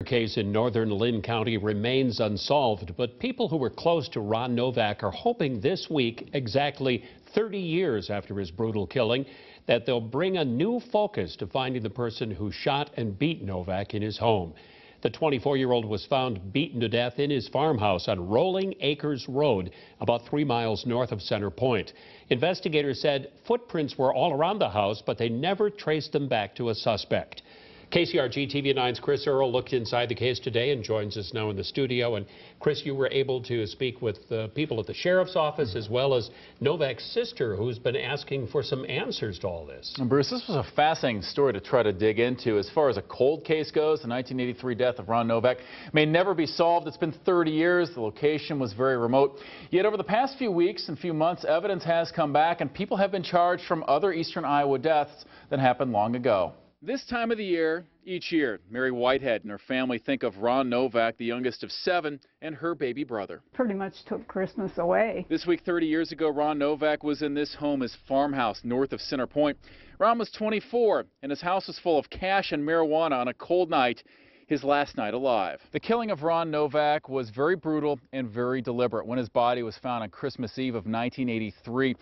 Case in northern Lynn County remains unsolved, but people who were close to Ron Novak are hoping this week, exactly 30 years after his brutal killing, that they'll bring a new focus to finding the person who shot and beat Novak in his home. The 24-year-old was found beaten to death in his farmhouse on Rolling Acres Road, about 3 miles north of Center Point. Investigators said footprints were all around the house, but they never traced them back to a suspect. KCRG TV9's Chris Earl looked inside the case today and joins us now in the studio. And Chris, you were able to speak with people at the sheriff's office as well as Novak's sister, who's been asking for some answers to all this. And Bruce, this was a fascinating story to try to dig into. As far as a cold case goes, the 1983 death of Ron Novak may never be solved. It's been 30 years. The location was very remote. Yet over the past few weeks and few months, evidence has come back and people have been charged from other eastern Iowa deaths that happened long ago. This time of the year, each year, Mary Whitehead and her family think of Ron Novak, the youngest of 7, and her baby brother. Pretty much took Christmas away. This week, 30 years ago, Ron Novak was in this home, his farmhouse north of Center Point. Ron was 24, and his house was full of cash and marijuana on a cold night, his last night alive. The killing of Ron Novak was very brutal and very deliberate. When his body was found on Christmas Eve of 1983,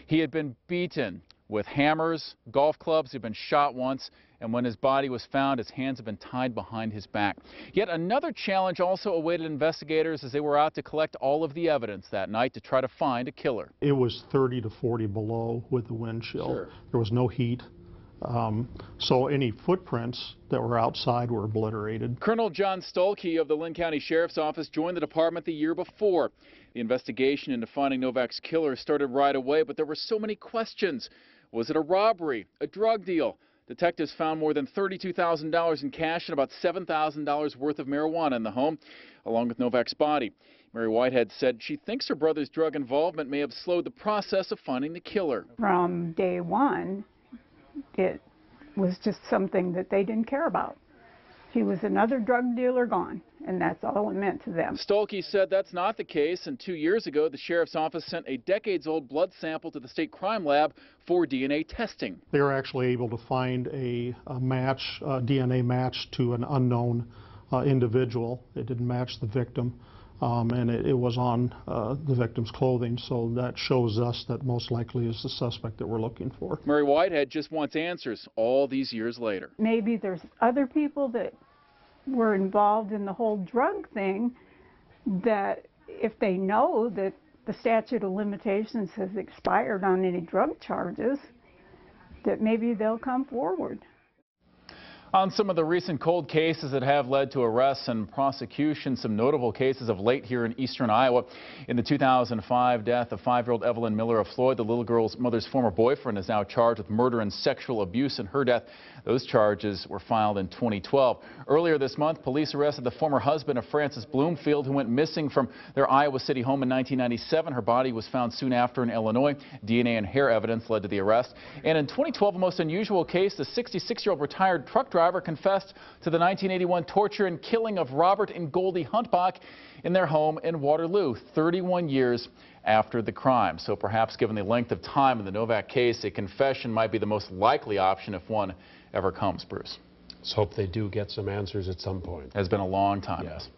he had been beaten with hammers, golf clubs. He'd been shot once, and when his body was found, his hands had been tied behind his back. Yet another challenge also awaited investigators as they were out to collect all of the evidence that night to try to find a killer. It was 30 to 40 below with the wind chill. Sure. There was no heat. So any footprints that were outside were obliterated. Colonel John Stolke of the Lynn County Sheriff's Office joined the department the year before. The investigation into finding Novak's killer started right away, but there were so many questions. Was it a robbery, a drug deal? Detectives found more than $32,000 in cash and about $7,000 worth of marijuana in the home, along with Novak's body. Mary Whitehead said she thinks her brother's drug involvement may have slowed the process of finding the killer. From day one, it was just something that they didn't care about. He was another drug dealer gone, and that's all it meant to them. Stolke said that's not the case, and 2 years ago, the sheriff's office sent a decades-old blood sample to the state crime lab for DNA testing. They were actually able to find a DNA match to an unknown individual. It didn't match the victim. And it was on the victim's clothing, so that shows us that most likely is the suspect that we're looking for. Mary Whitehead just wants answers all these years later. Maybe there's other people that were involved in the whole drug thing that if they know that the statute of limitations has expired on any drug charges, that maybe they'll come forward. On some of the recent cold cases that have led to arrests and prosecution, some notable cases of late here in eastern Iowa. In the 2005 death of 5-year-old Evelyn Miller of Floyd, the little girl's mother's former boyfriend is now charged with murder and sexual abuse in her death. Those charges were filed in 2012. Earlier this month, police arrested the former husband of Frances Bloomfield, who went missing from their Iowa City home in 1997. Her body was found soon after in Illinois. DNA and hair evidence led to the arrest. And in 2012, a most unusual case, the 66-year-old retired truck driver confessed to the 1981 torture and killing of Robert and Goldie Huntbach in their home in Waterloo, 31 years after the crime. So perhaps given the length of time in the Novak case, a confession might be the most likely option if one ever comes, Bruce. Let's hope they do get some answers at some point. It has been a long time. Yes.